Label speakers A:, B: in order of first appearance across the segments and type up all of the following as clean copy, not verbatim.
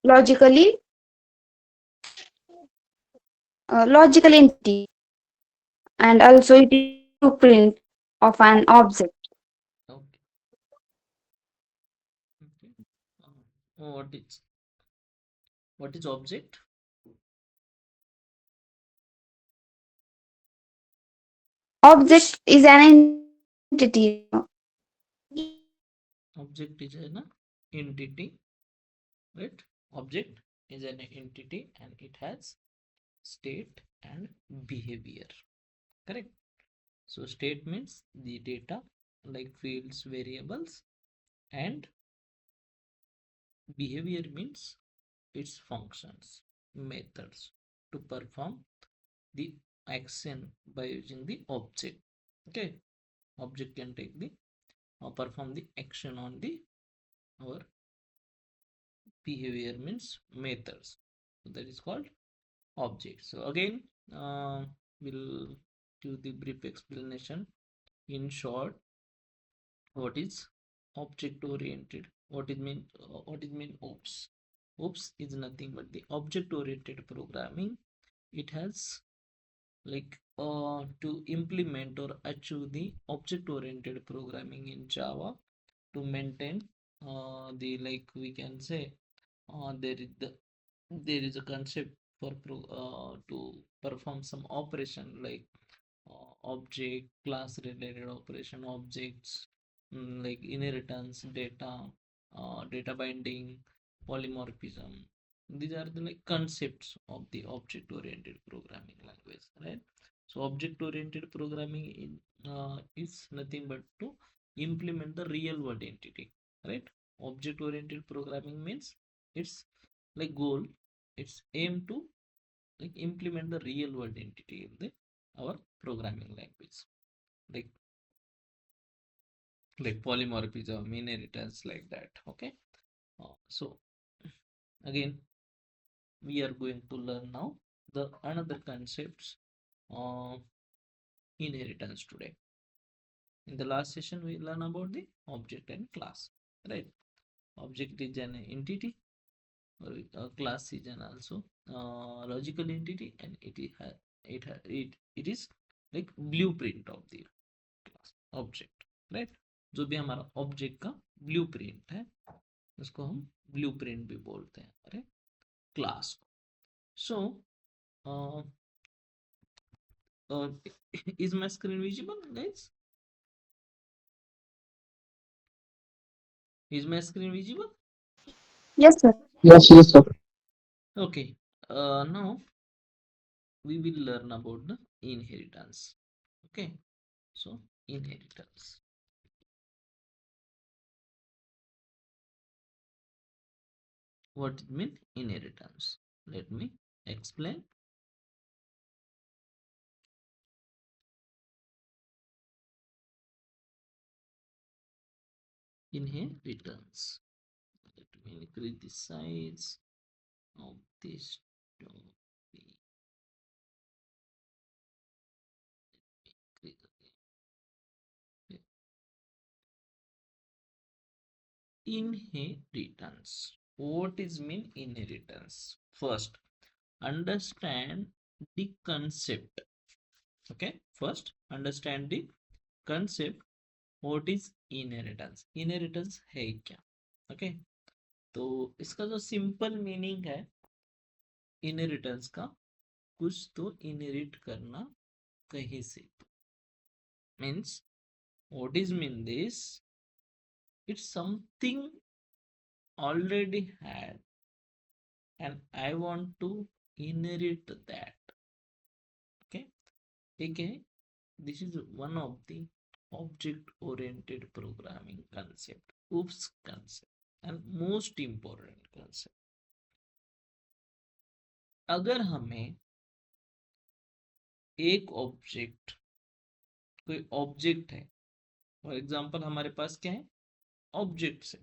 A: logically logical entity, and also it is blueprint of an object.
B: Okay. Okay. What is object?
A: Object is an entity.
B: Object is an entity, right? Object is an entity and it has state and behavior. Correct. So state means the data like fields, variables, and behavior means its functions, methods to perform the action by using the object. Okay, object can take the perform the action on the our behavior means methods. So that is called object. So again, we'll do the brief explanation. In short, what is object oriented? What is mean ops? Ops is nothing but the object oriented programming. It has like to implement or achieve the object oriented programming in Java to maintain the like we can say there is a concept for to perform some operation like object class related operation objects, like inheritance data, data binding, polymorphism. These are the like concepts of the object oriented programming language, right? So object oriented programming is nothing but to implement the real world entity, right? Object oriented programming means it's like goal, it's aim to like implement the real world entity in the our programming language, like polymorphism, inheritance, like that. Okay. So again, we are going to learn now the another concepts of inheritance today. In the last session we learn about the object and class, right? Object is an entity, or a class is an also logical entity, and it is like blueprint of the class object, right? जो भी हमारा object का blueprint है उसको हम blueprint भी बोलते हैं, अरे क्लास को. सो is my screen visible, guys? Is my screen visible?
A: Yes, sir.
C: Yes, yes, sir.
B: Okay. Now we will learn about the inheritance. Okay. So inheritance. What it mean inheritance? Let me explain. Inheritance. Let me increase the size of this topic. Inheritance. What is mean inheritance? First, understand the concept. Okay, first understand the concept. What is inheritance? Inheritance है क्या? Okay, तो इसका जो simple meaning है inheritance का, कुछ तो inherit करना कहीं से. Means what is mean this? It's something already had and I want to inherit that. Okay, okay, this is one of the object oriented programming concept, oops concept, and most important concept. अगर हमें एक object, कोई object है, for example हमारे पास क्या है, objects है,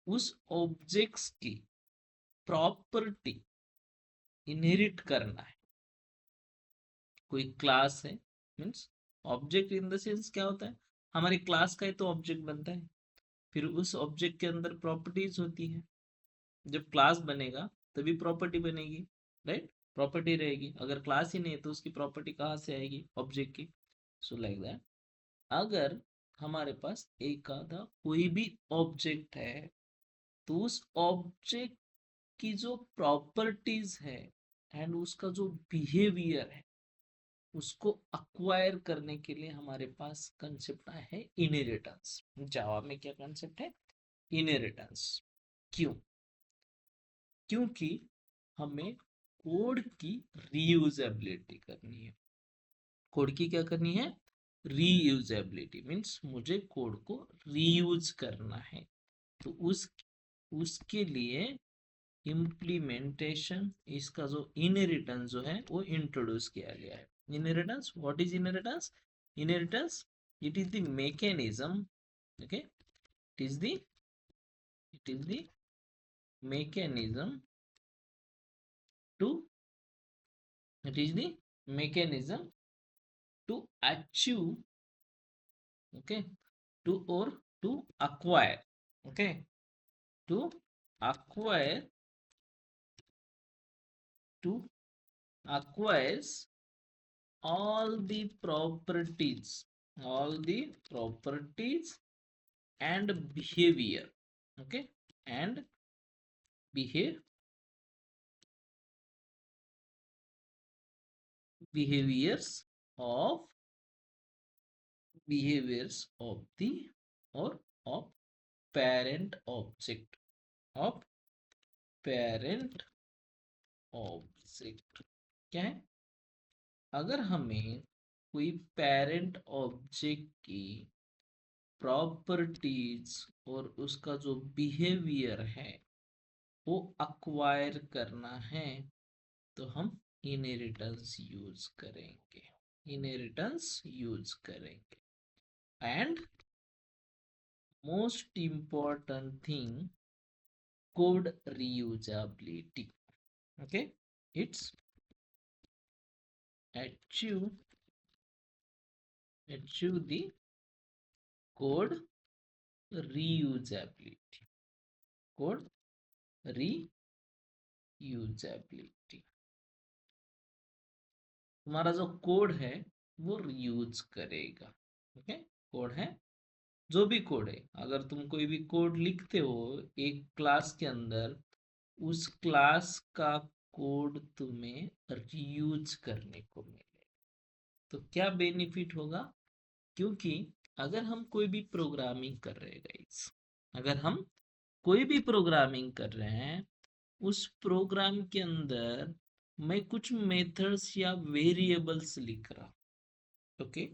B: उस ऑब्जेक्ट्स की प्रॉपर्टी इनहेरिट करना है. कोई क्लास है, means object in the sense क्या होता है, हमारी क्लास का ही तो ऑब्जेक्ट बनता है, फिर उस ऑब्जेक्ट के अंदर प्रॉपर्टीज होती है, जब क्लास बनेगा तभी प्रॉपर्टी बनेगी, राइट? प्रॉपर्टी रहेगी, अगर क्लास ही नहीं है तो उसकी प्रॉपर्टी कहाँ से आएगी? ऑब्जेक्ट की। सो लाइक दैट, अगर हमारे पास एक आधा कोई भी ऑब्जेक्ट है तो उस ऑब्जेक्ट की जो प्रॉपर्टीज है एंड उसका जो बिहेवियर है उसको अक्वायर करने के लिए हमारे पास कंसेप्ट है इनहेरिटेंस। जावा में क्या कंसेप्ट है? इनहेरिटेंस। क्यों? क्योंकि हमें कोड की रीयूजेबिलिटी करनी है। कोड की क्या करनी है? रीयूजेबिलिटी मीन्स मुझे कोड को रीयूज करना है, तो उसके लिए इम्प्लीमेंटेशन, इसका जो इनहेरिटेंस जो है वो इंट्रोड्यूस किया गया है। Inheritance, what is inheritance? Inheritance, it is the mechanism, okay, it is the mechanism to it is the mechanism to achieve, okay, to acquire, okay, to acquire to acquires all the properties and behavior, okay, and behave behaviors of the or of parent object, of parent object. क्या है? अगर हमें कोई parent object की properties और उसका जो behaviour है वो अक्वायर करना है तो हम इनहेरिटेंस यूज करेंगे, इनहेरिटेंस यूज करेंगे। And most important thing, code reusability, okay, it's achieve the code reusability, code reusability। तुम्हारा जो कोड है वो रीयूज करेगा, ओके। कोड है, जो भी कोड है, अगर तुम कोई भी कोड लिखते हो एक क्लास के अंदर, उस क्लास का कोड तुम्हें रीयूज करने को मिले तो क्या बेनिफिट होगा? क्योंकि अगर हम कोई भी प्रोग्रामिंग कर रहे हैं गाइस, अगर हम कोई भी प्रोग्रामिंग कर रहे हैं, उस प्रोग्राम के अंदर मैं कुछ मेथड्स या वेरिएबल्स लिख रहा हूं, ओके,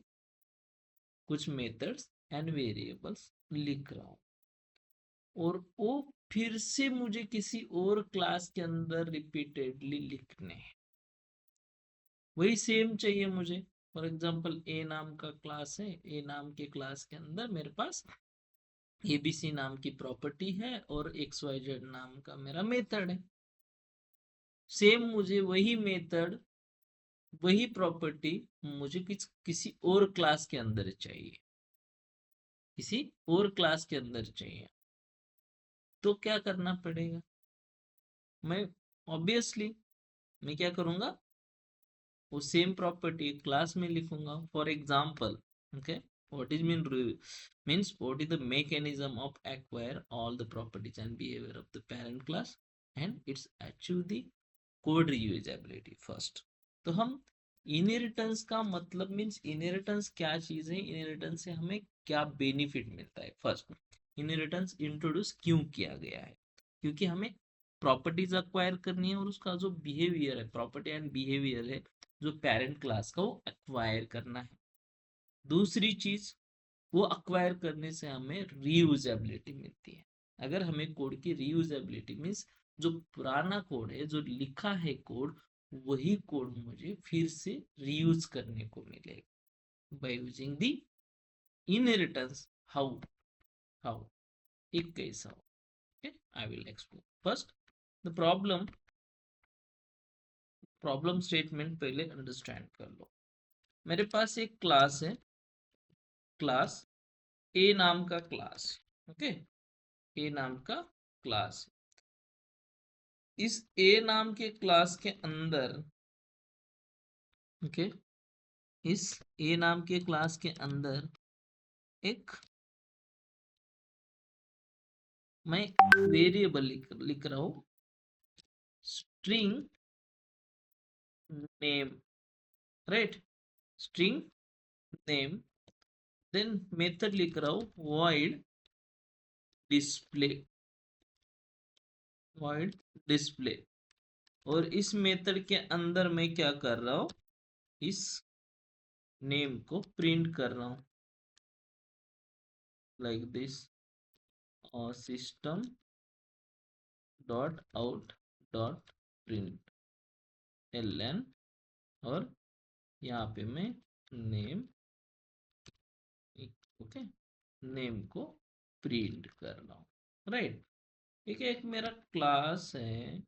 B: कुछ मेथड्स एंड वेरिएबल्स लिख रहा हूं और वो फिर से मुझे किसी और क्लास के अंदर रिपीटेडली लिखने हैं, वही सेम चाहिए मुझे। फॉर एग्जांपल ए नाम का क्लास है, ए नाम के क्लास के अंदर मेरे पास एबीसी नाम की प्रॉपर्टी है और एक्स वाई जेड नाम का मेरा मेथड है। सेम मुझे वही मेथड, वही प्रॉपर्टी मुझे किसी और क्लास के अंदर चाहिए, किसी और क्लास के अंदर चाहिए। तो क्या करना पड़ेगा? मैं ऑब्वियसली मैं क्या करूंगा, वो सेम प्रॉपर्टी क्लास में लिखूंगा। For example, okay, what is means what is the mechanism of acquire all the properties and behavior of the parent class and its achieve the code reusability first। तो हम inheritance का मतलब means inheritance क्या चीज है, inheritance से हमें क्या बेनिफिट मिलता है। फर्स्ट, इनहेरिटेंस इंट्रोड्यूस क्यों किया गया है? क्योंकि हमें प्रॉपर्टीज अक्वायर करनी है और उसका जो बिहेवियर है, प्रॉपर्टी एंड बिहेवियर है जो पेरेंट क्लास का, वो एक्वायर करना है। दूसरी चीज, वो अक्वायर करने से हमें रीयूजेबिलिटी मिलती है। अगर हमें कोड की रीयूजेबिलिटी मीन्स जो पुराना कोड है, जो लिखा है कोड, वही कोड मुझे फिर से रीयूज करने को मिलेगा by using the inheritance. How एक कैसा हो, okay, I will explain. First, the problem statement पहले अंडरस्टैंड कर लो। मेरे पास एक क्लास है, क्लास ए नाम का क्लास, ओके, ए नाम का क्लास। इस ए नाम के क्लास के अंदर, ओके, इस ए नाम के क्लास के अंदर एक मैं वेरिएबल लिख रहा हूं, string name, right, string name, then method लिख रहा हूं void display, और इस मेथड के अंदर मैं क्या कर रहा हूं, इस नेम को प्रिंट कर रहा हूं like this, system dot out dot print ln, और यहाँ पे मैं नेम, ओके, नेम को प्रिंट कर रहा हूँ, राइट। ठीक है, एक मेरा क्लास है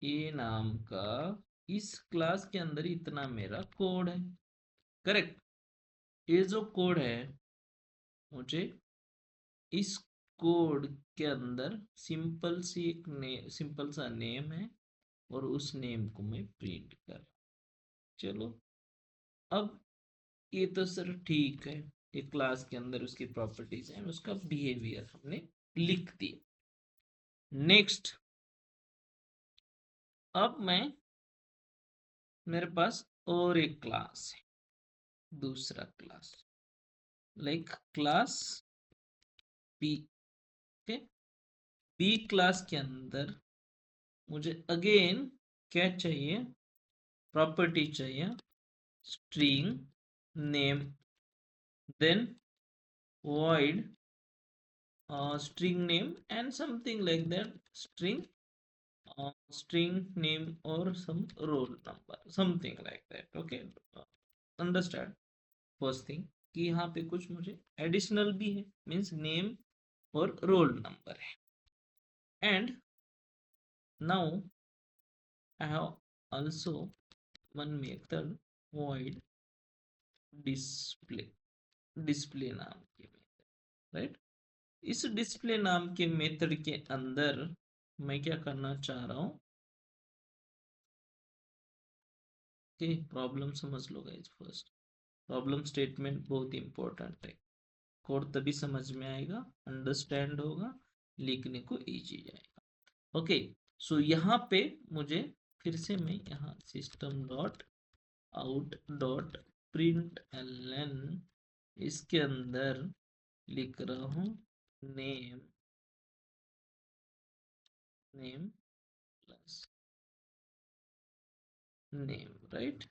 B: ए नाम का, इस क्लास के अंदर इतना मेरा कोड है, करेक्ट। ये जो कोड है, मुझे इस कोड के अंदर सिंपल सा नेम है, और उस नेम को मैं प्रिंट कर, चलो अब ये तो सर ठीक है, एक क्लास के अंदर उसकी प्रॉपर्टीज हैं, उसका बिहेवियर हमने लिख दिया। नेक्स्ट, अब मेरे पास और एक क्लास है, दूसरा class, like class B, okay. B class के अंदर मुझे अगेन क्या चाहिए, प्रॉपर्टी चाहिए, string name, then void string name and something like that, string name or some roll number, something like that, okay। understand first thing कि यहाँ पे कुछ मुझे एडिशनल भी है, मीन्स नेम और रोल नंबर है, and now I have also one method void display नाम की मेथड, राइट। इस डिस्प्ले नाम के मेथड के अंदर मैं क्या करना चाह रहा हूं, कि प्रॉब्लम समझ लो गाइस, फर्स्ट प्रॉब्लम स्टेटमेंट बहुत इंपॉर्टेंट है, कोड तभी समझ में आएगा, अंडरस्टैंड होगा, लिखने को इजी जाएगा, ओके। सो यहाँ पे मुझे फिर से मैं यहाँ system dot out dot print LN, इसके अंदर लिख रहा हूँ name plus name, right,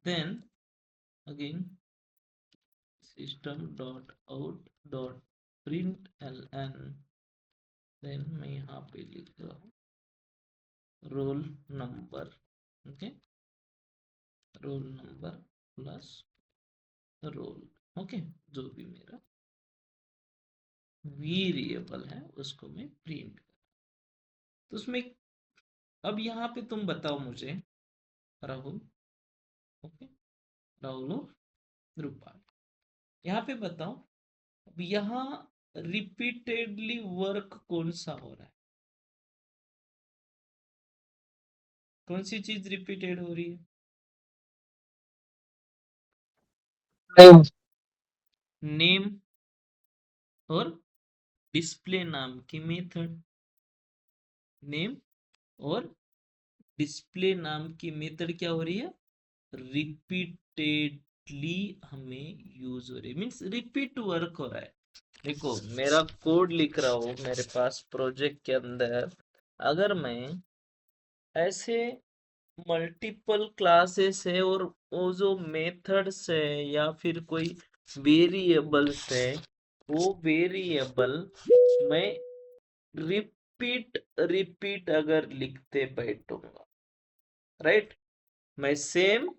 B: then again system dot out dot print ln, then मैं यहाँ पे लिख रहा हूँ roll number, okay, roll number plus roll, okay, जो भी मेरा वेरिएबल है उसको मैं प्रिंट कर, तो उसमें अब यहाँ पे तुम बताओ मुझे, राहुल, ओके, राहुल और रूपाल, यहाँ पे बताओ, अब यहाँ रिपीटेडली वर्क कौन सा हो रहा है, कौन सी चीज रिपीटेड हो रही है, नेम और डिस्प्ले नाम की मेथड, नेम और डिस्प्ले नाम की मेथड क्या हो रही है, रिपीटेडली हमें यूज हो रही है, मीन्स रिपीट वर्क हो रहा है। देखो मेरा कोड लिख रहा हूं मेरे पास प्रोजेक्ट के अंदर, अगर मैं ऐसे मल्टीपल क्लासेस है और वो जो मेथड्स है या फिर कोई वेरिएबल्स है, वो वेरिएबल मैं रिपीट अगर लिखते बैठूंगा, राइट, मैं सेम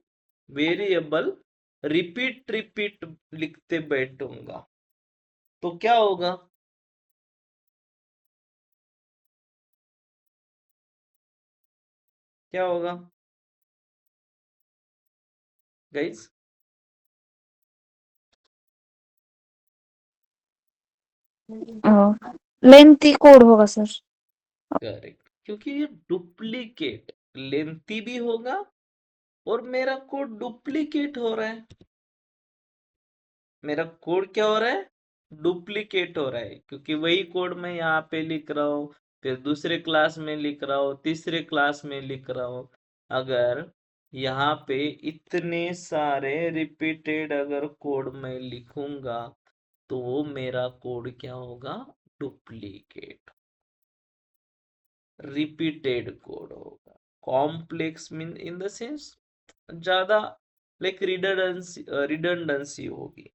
B: वेरिएबल रिपीट लिखते बैठूंगा, तो क्या होगा, क्या होगा गाइस,
A: लेंथी कोड होगा सर।
B: करेक्ट, क्योंकि ये डुप्लीकेट लेंथी भी होगा और मेरा कोड डुप्लीकेट हो रहा है। मेरा कोड क्या हो रहा है? डुप्लीकेट हो रहा है, क्योंकि वही कोड मैं यहाँ पे लिख रहा हूँ, फिर दूसरे क्लास में लिख रहा हूँ, तीसरे क्लास में लिख रहा हूँ। अगर यहाँ पे इतने सारे रिपीटेड अगर कोड मैं लिखूंगा तो वो मेरा कोड क्या होगा? डुप्लीकेट, रिपीटेड कोड होगा। Complex mean in the sense ज्यादा लाइक रिडंडेंसी होगी।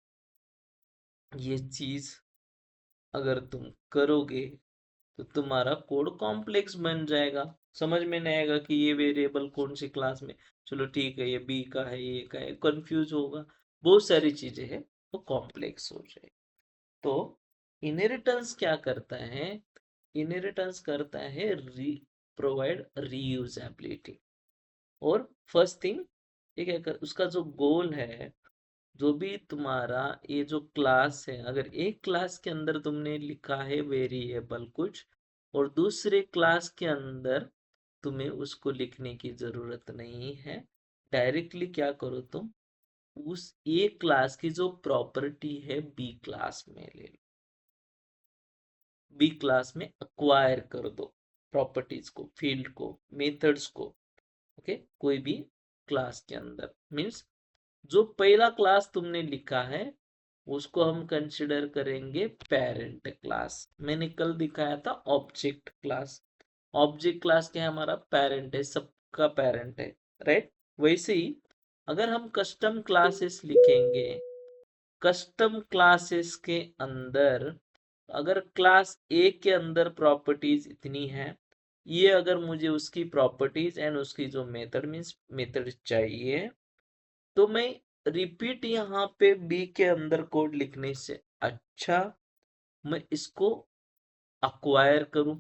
B: ये चीज अगर तुम करोगे तो तुम्हारा कोड कॉम्प्लेक्स बन जाएगा। समझ में नहीं आएगा कि ये वेरिएबल कौन सी क्लास में, चलो ठीक है ये बी का है, ये का है, कंफ्यूज होगा। बहुत सारी चीजें हैं, वो कॉम्प्लेक्स हो जाए। तो इनहेरिटेंस क्या करता है? इनहेरिटेंस करता है प्रोवाइड रीयूजेबिलिटी। और फर्स्ट थिंग ये क्या कर, उसका जो गोल है, जो भी तुम्हारा ये जो क्लास है, अगर एक क्लास के अंदर तुमने लिखा है वेरिएबल कुछ और दूसरे क्लास के अंदर तुम्हें उसको लिखने की जरूरत नहीं है, डायरेक्टली क्या करो तुम उस ए क्लास की जो प्रॉपर्टी है बी क्लास में ले लो, बी क्लास में अक्वायर कर दो प्रॉपर्टीज को, फील्ड को, मेथड्स को। ओके, कोई भी क्लास के अंदर मीन्स जो पहला क्लास तुमने लिखा है उसको हम कंसिडर करेंगे पेरेंट क्लास। मैंने कल दिखाया था ऑब्जेक्ट क्लास। ऑब्जेक्ट क्लास क्या है? हमारा पेरेंट है, सबका पेरेंट है, राइट? वैसे ही अगर हम कस्टम क्लासेस लिखेंगे, कस्टम क्लासेस के अंदर अगर क्लास ए के अंदर प्रॉपर्टीज इतनी है, ये अगर मुझे उसकी प्रॉपर्टीज एंड उसकी जो मेथड मीन्स मेथड चाहिए, तो मैं रिपीट यहाँ पे बी के अंदर कोड लिखने से अच्छा मैं इसको अक्वायर करूं।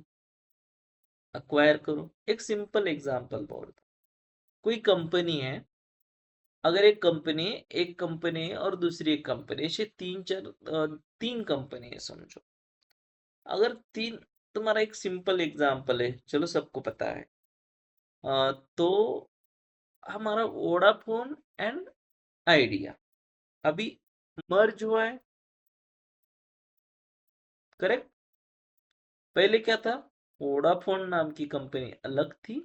B: अक्वायर करूं, एक सिंपल एग्जांपल बोलता हूं। कोई कंपनी है, अगर एक कंपनी है और दूसरी एक कंपनी, ऐसे तीन कंपनी है समझो। अगर तीन, तुम्हारा एक सिंपल एग्जांपल है, चलो सबको पता है। तो हमारा वोडाफोन एंड आइडिया अभी मर्ज हुआ है, करेक्ट? पहले क्या था? वोडाफोन नाम की कंपनी अलग थी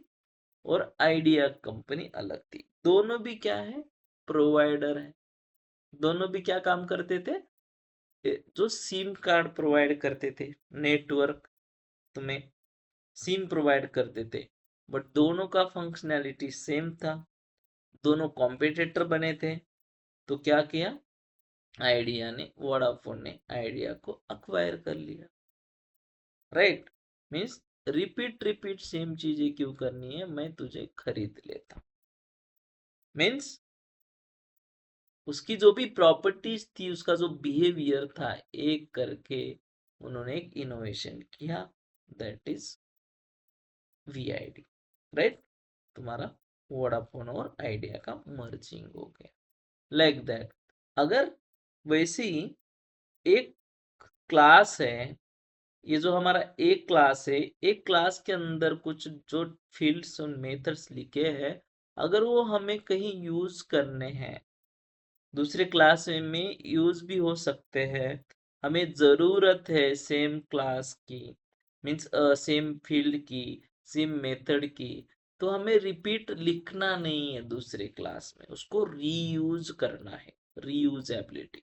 B: और आइडिया कंपनी अलग थी। दोनों भी क्या है? प्रोवाइडर है। दोनों भी क्या काम करते थे? जो सिम कार्ड प्रोवाइड करते थे, नेटवर्क तुम्हें सिम प्रोवाइड करते थे, बट दोनों का फंक्शनैलिटी सेम था। दोनों कॉम्पिटिटर बने थे। तो क्या किया? आइडिया ने, वोडाफोन ने आइडिया को अक्वायर कर लिया, right? Means repeat repeat same चीजें क्यों करनी है, मैं तुझे खरीद लेता। मीन्स उसकी जो भी प्रॉपर्टीज थी, उसका जो बिहेवियर था, एक करके उन्होंने एक इनोवेशन किया, दैट इज वीआईडी, राइट? तुम्हारा वोडाफोन और आइडिया का मर्जिंग हो गया, लाइक दैट। अगर वैसे ही एक क्लास है, ये जो हमारा एक क्लास है, एक क्लास के अंदर कुछ जो फील्ड्स और मेथड्स लिखे हैं, अगर वो हमें कहीं यूज करने हैं, दूसरे क्लास में यूज भी हो सकते हैं, हमें जरूरत है सेम क्लास की, मीन्स सेम फील्ड की, सेम मेथड की, तो हमें रिपीट लिखना नहीं है दूसरे क्लास में, उसको रीयूज करना है। रीयूजेबिलिटी,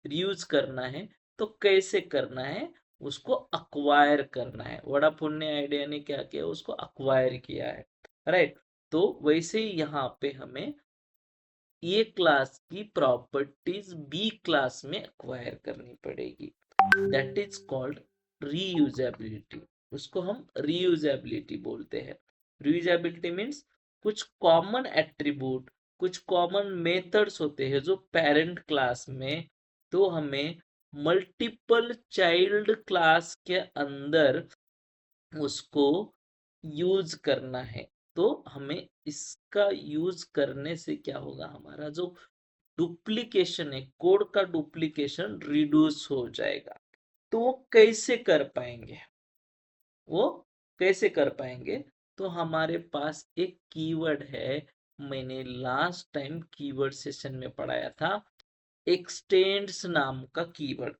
B: रीयूज करना है। तो कैसे करना है? उसको अक्वायर करना है। वोडाफोन ने, आइडिया ने क्या किया? उसको अक्वायर किया है, राइट? तो वैसे ही यहाँ पे हमें ए क्लास की प्रॉपर्टीज बी क्लास में एक्वायर करनी पड़ेगी, दैट इज कॉल्ड रीयूजेबिलिटी। उसको हम रीयूजेबिलिटी बोलते हैं। रीयूजेबिलिटी मीन्स कुछ कॉमन एट्रीब्यूट, कुछ कॉमन मेथड्स होते हैं जो पेरेंट क्लास में, तो हमें मल्टीपल चाइल्ड क्लास के अंदर उसको यूज करना है। तो हमें इसका यूज करने से क्या होगा? हमारा जो डुप्लीकेशन है, कोड का डुप्लीकेशन रिड्यूस हो जाएगा। तो वो कैसे कर पाएंगे? वो कैसे कर पाएंगे? तो हमारे पास एक कीवर्ड है, मैंने लास्ट टाइम कीवर्ड सेशन में पढ़ाया था, एक्सटेंड्स नाम का कीवर्ड।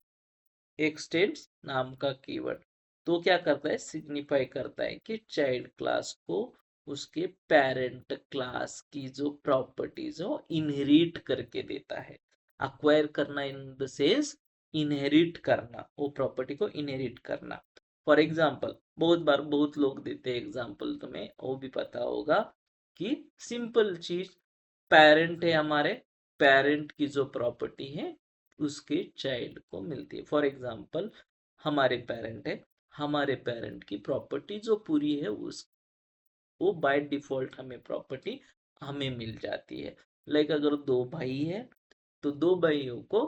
B: एक्सटेंड्स नाम का कीवर्ड तो क्या करता है, सिग्निफाई करता है कि चाइल्ड क्लास को उसके पेरेंट क्लास की जो प्रॉपर्टीज हो इनहेरिट करके देता है। अक्वायर करना इन द सेंस इनहेरिट करना, वो प्रॉपर्टी को इनहेरिट करना। फॉर एग्जाम्पल, बहुत बार बहुत लोग देते हैं एग्जाम्पल, तुम्हें वो भी पता होगा कि सिंपल चीज, पेरेंट है हमारे, पेरेंट की जो प्रॉपर्टी है उसके चाइल्ड को मिलती है। फॉर एग्जाम्पल, हमारे पेरेंट है, हमारे पेरेंट की प्रॉपर्टी जो पूरी है उस वो बाय डिफॉल्ट हमें प्रॉपर्टी हमें मिल जाती है। लाइक अगर दो भाई है तो दो भाइयों को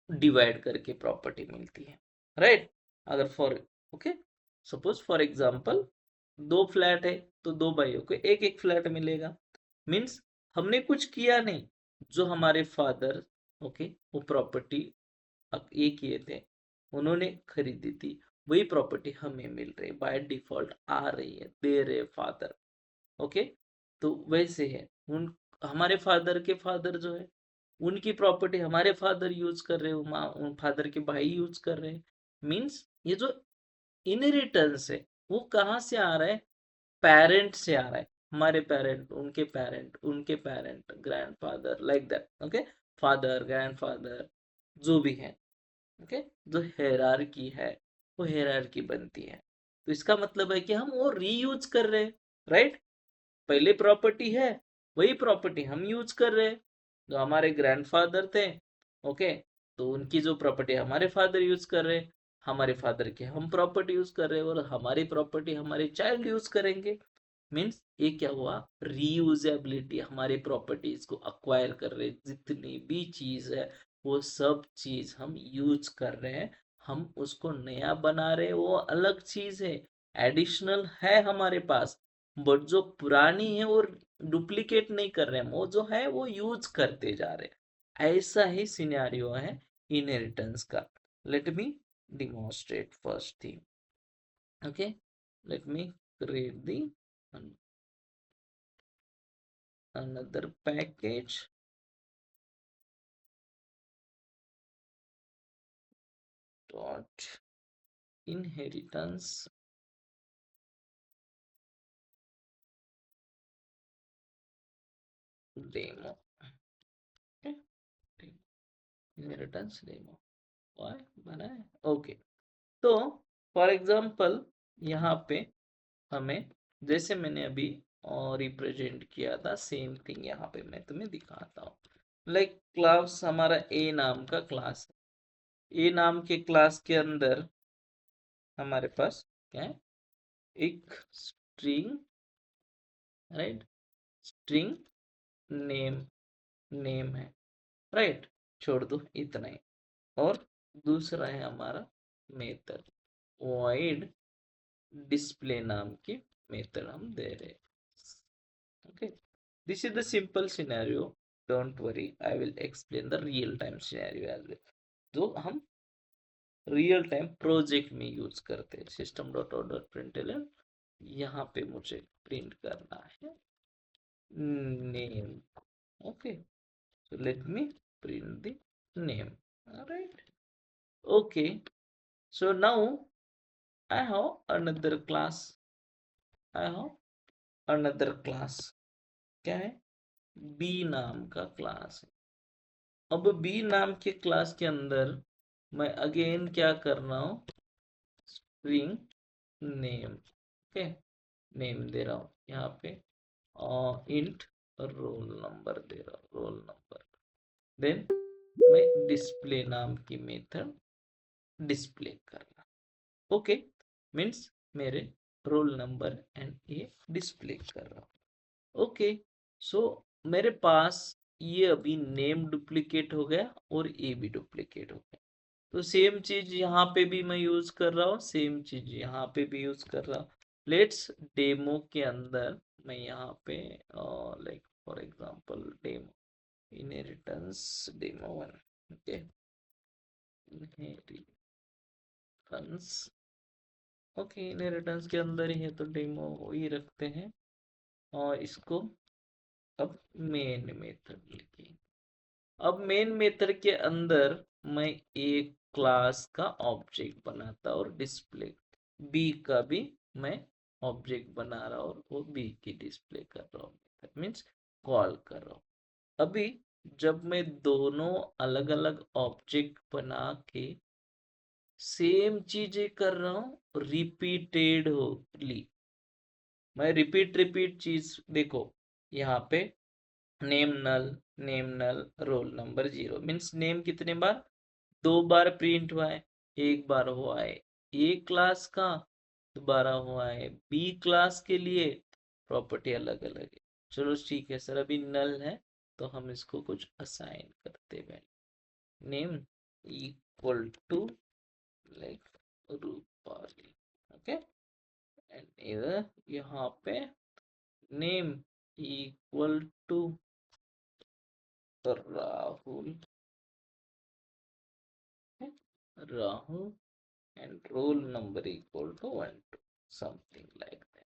B: डिवाइड करके प्रॉपर्टी मिलती है, राइट? अगर for okay, suppose for example दो फ्लैट है तो दो भाइयों को एक एक फ्लैट मिलेगा। मीन्स हमने कुछ किया नहीं, जो हमारे फादर ओके वो प्रॉपर्टी ये किए थे, उन्होंने खरीदी थी, वही प्रॉपर्टी हमें मिल रही है, बाय डिफॉल्ट आ रही है, दे रहे फादर। ओके, तो वैसे है उन हमारे फादर के फादर जो है उनकी प्रॉपर्टी हमारे फादर यूज कर रहे हो, उन फादर के भाई यूज कर रहे हैं। मीन्स ये जो इनहेरिटेंस है वो कहाँ से आ रहा है, पेरेंट से आ रहा है। हमारे पेरेंट, उनके पेरेंट, उनके parent, grandfather, like that. Okay, father, grandfather, जो भी है, ओके, जो हेरारकी है वो हेरारकी बनती है। तो इसका मतलब है कि हम वो रीयूज कर रहे हैं, राइट? पहले प्रॉपर्टी है, वही प्रॉपर्टी हम यूज कर रहे हैं। जो हमारे ग्रैंडफादर थे, ओके, तो उनकी जो प्रॉपर्टी हमारे फादर यूज कर रहे हैं, हमारे फादर की हम प्रॉपर्टी यूज कर रहे हैं, और हमारी प्रॉपर्टी हमारे चाइल्ड यूज करेंगे। मीन्स ये क्या हुआ, रीयूजेबिलिटी, हमारे प्रॉपर्टीज को अक्वायर कर रहे हैं, जितनी भी चीज है वो सब चीज हम यूज कर रहे हैं। हम उसको नया बना रहे हैं वो अलग चीज है, एडिशनल है हमारे पास, बट जो पुरानी है वो डुप्लीकेट नहीं कर रहे हैं, वो जो है वो यूज करते जा रहे हैं। ऐसा ही सिनेरियो है इनहेरिटेंस का। Let me demonstrate first thing. Okay, let me create the another package dot inheritance demo. Okay, inheritance demo why बनाए, ओके। तो फॉर एग्जांपल यहाँ पे हमें, जैसे मैंने अभी रिप्रेजेंट किया था सेम थिंग यहाँ पे मैं तुम्हें दिखाता हूँ। लाइक क्लास हमारा ए नाम का क्लास है, ए नाम के क्लास के अंदर हमारे पास क्या है, एक string, right, string name, name है, राइट, छोड़ दो इतना ही। और दूसरा है हमारा मेथड, void डिस्प्ले नाम की मेथड हम दे रहे हैं। Okay, this is the simple scenario, don't worry, I will explain the real time scenario as well, जो हम रियल टाइम प्रोजेक्ट में यूज करते हैं। System dot out dot println, यहाँ पे मुझे प्रिंट करना है name. Okay, so let me print the name. All right, okay, so now I have another class, I have another class, क्या है, बी नाम का क्लास है। अब बी नाम के क्लास के अंदर मैं अगेन क्या कर रहा हूँ, स्ट्रिंग नेम, ओके, नेम दे रहा हूँ यहाँ पे, इंट रोल नंबर दे रहा हूँ, रोल नंबर। देन मैं डिस्प्ले नाम की मेथड डिस्प्ले करना, ओके, मीन्स मेरे रोल नंबर एंड ये डिस्प्ले कर रहा हूँ। ओके, सो मेरे पास ये अभी नेम डुप्लीकेट हो गया और ये भी डुप्लीकेट हो गया। तो सेम चीज यहाँ पे भी मैं यूज कर रहा हूँ, सेम चीज यहाँ पे भी यूज कर रहा हूँ। लेट्स डेमो के अंदर मैं यहाँ पे like for example demo, inheritance demo one, okay, inheritance okay, inheritance के अंदर ही है तो डेमो ही रखते हैं और इसको अब मेन मेथड लिखेंगे। अब मेन मेथड के अंदर मैं एक क्लास का ऑब्जेक्ट बनाता और डिस्प्ले बी का भी मैं ऑब्जेक्ट बना रहा और वो बी की डिस्प्ले कर रहा हूँ, दैट मीन्स कॉल कर रहा हूँ। अभी जब मैं दोनों अलग अलग ऑब्जेक्ट बना के सेम चीजें कर रहा हूँ रिपीटेडली, मैं रिपीट चीज देखो यहाँ पे नेम नल रोल नंबर 0 मीन्स नेम कितने बार, 2 बार प्रिंट हुआ है, एक बार हुआ है ए क्लास का, दोबारा हुआ है बी क्लास के लिए, प्रॉपर्टी अलग अलग है। चलो ठीक है सर, अभी नल है तो हम इसको कुछ असाइन करते हैं, name equal to like Rupali, okay, and इधर यहाँ पे name equal to Rahul, Rahul, and roll number equal to 1, 2, something like that.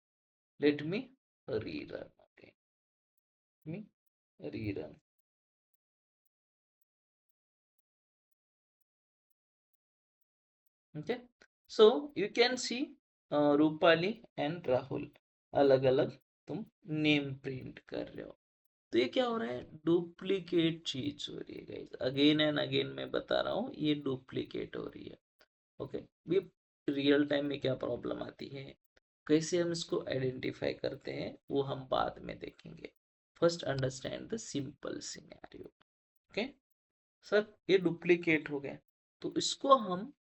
B: Let me rerun again. Let me rerun. Okay. So you can see Rupali and Rahul अलग अलग तुम name print कर रहे हो, तो ये क्या हो रहा है, डुप्लीकेट चीज हो रही है गाइस, अगेन एंड अगेन मैं बता रहा हूँ ये डुप्लीकेट हो रही है। ओके, ये रियल टाइम में क्या प्रॉब्लम आती है, कैसे हम इसको आइडेंटिफाई करते हैं वो हम बाद में देखेंगे। First understand the simple scenario. Okay sir, ये डुप्लीकेट हो गया तो इसको हम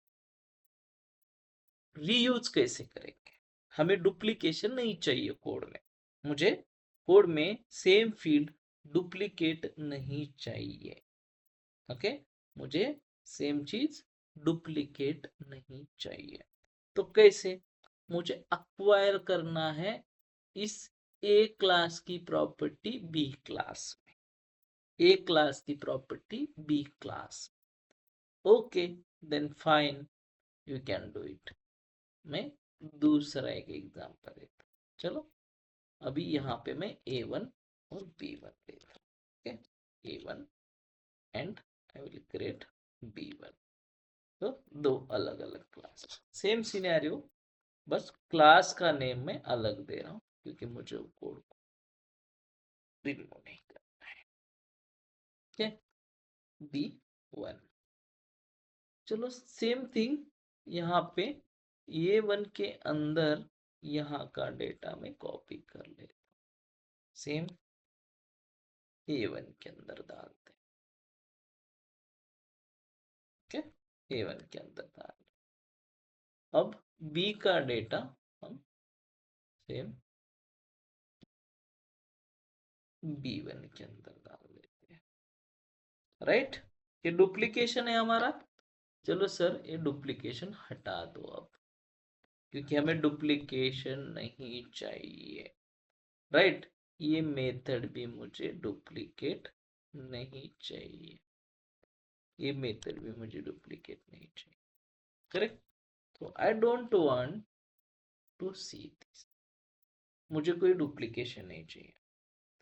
B: रीयूज कैसे करेंगे, हमें डुप्लीकेशन नहीं चाहिए कोड में, मुझे कोड में सेम फील्ड डुप्लीकेट नहीं चाहिए। ओके, मुझे सेम चीज डुप्लीकेट नहीं चाहिए, तो कैसे, मुझे अक्वायर करना है इस ए क्लास की प्रॉपर्टी बी क्लास में, ए क्लास की property B class. Okay, then fine, you can do it. मैं दूसरा एक एग्जांपल देता हूँ, चलो अभी यहाँ पे मैं A1 और B1 लेता हूँ। Okay, A1 and I will create B1, तो दो अलग अलग क्लास, सेम सिनेरियो, बस क्लास का नेम मैं अलग दे रहा हूँ क्योंकि मुझे कोड को रिमूव नहीं करना है। ठीक है, B1, चलो सेम थिंग यहाँ पे A1 के अंदर यहाँ का डेटा में कॉपी कर लेता हूँ, सेम A1 के अंदर डालते हैं। ओके, A1 के अंदर डाल, अब B का डेटा हम सेम B1 के अंदर डाल देते हैं, राइट। ये डुप्लीकेशन है हमारा, चलो सर ये डुप्लीकेशन हटा दो अब, क्योंकि हमें डुप्लीकेशन नहीं चाहिए, राइट। ये मेथड भी मुझे डुप्लीकेट नहीं चाहिए, ये मेथड भी मुझे डुप्लीकेट नहीं चाहिए, करेक्ट। तो I don't want to see this, मुझे कोई डुप्लीकेशन नहीं चाहिए,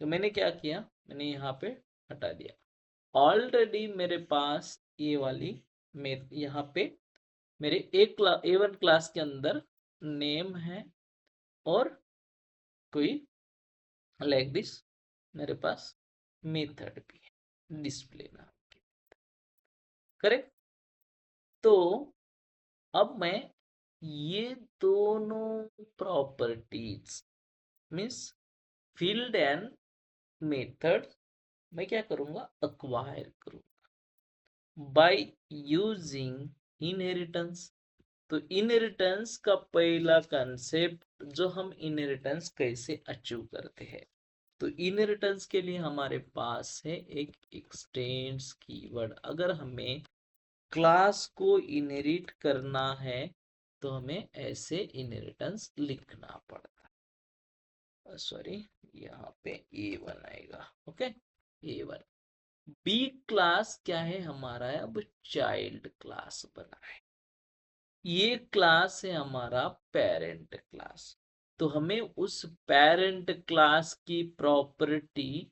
B: तो मैंने क्या किया, मैंने यहाँ पे हटा दिया। ऑलरेडी मेरे पास ये वाली यहाँ पे मेरे A1 क्लास के अंदर नेम है और कोई लाइक दिस मेरे पास मेथड भी है डिस्प्ले नाम की, करेक्ट। तो अब मैं ये दोनों properties means field and method मैं क्या करूंगा, अक्वायर करूंगा बाय यूजिंग इनहेरिटेंस। तो इनहेरिटेंस का पहला कंसेप्ट, जो हम इनहेरिटेंस कैसे अचीव करते हैं, तो इनहेरिटेंस के लिए हमारे पास है एक एक्सटेंड्स कीवर्ड। अगर हमें क्लास को इनहेरिट करना है तो हमें ऐसे इनहेरिटेंस लिखना पड़ता है, सॉरी यहाँ पे A1 आएगा, ओके A1। बी क्लास क्या है हमारा है, अब चाइल्ड क्लास बना है, ये क्लास है हमारा पेरेंट क्लास, तो हमें उस पेरेंट क्लास की प्रॉपर्टी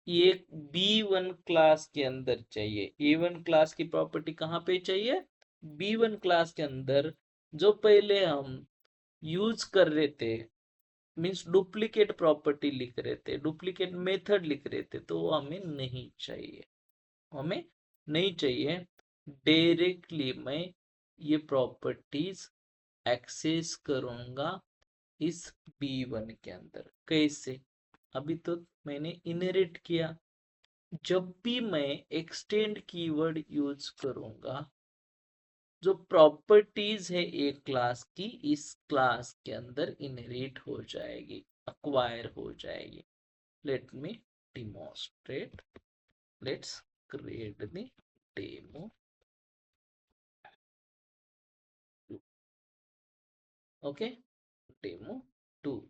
B: ये B1 क्लास के अंदर चाहिए। A1 क्लास की प्रॉपर्टी कहाँ पे चाहिए? B1 क्लास के अंदर। जो पहले हम यूज कर रहे थे, मीन्स डुप्लीकेट प्रॉपर्टी लिख रहे थे, डुप्लीकेट मेथड लिख रहे थे, तो वो हमें नहीं चाहिए, हमें नहीं चाहिए। डायरेक्टली मैं ये प्रॉपर्टीज एक्सेस करूंगा इस B1 के अंदर। कैसे? अभी तो मैंने इनहेरिट किया। जब भी मैं एक्सटेंड कीवर्ड यूज करूंगा, जो प्रॉपर्टीज है एक क्लास की, इस क्लास के अंदर इनहेरिट हो जाएगी, अक्वायर हो जाएगी। Let me demonstrate, let's create the demo. Okay, demo 2।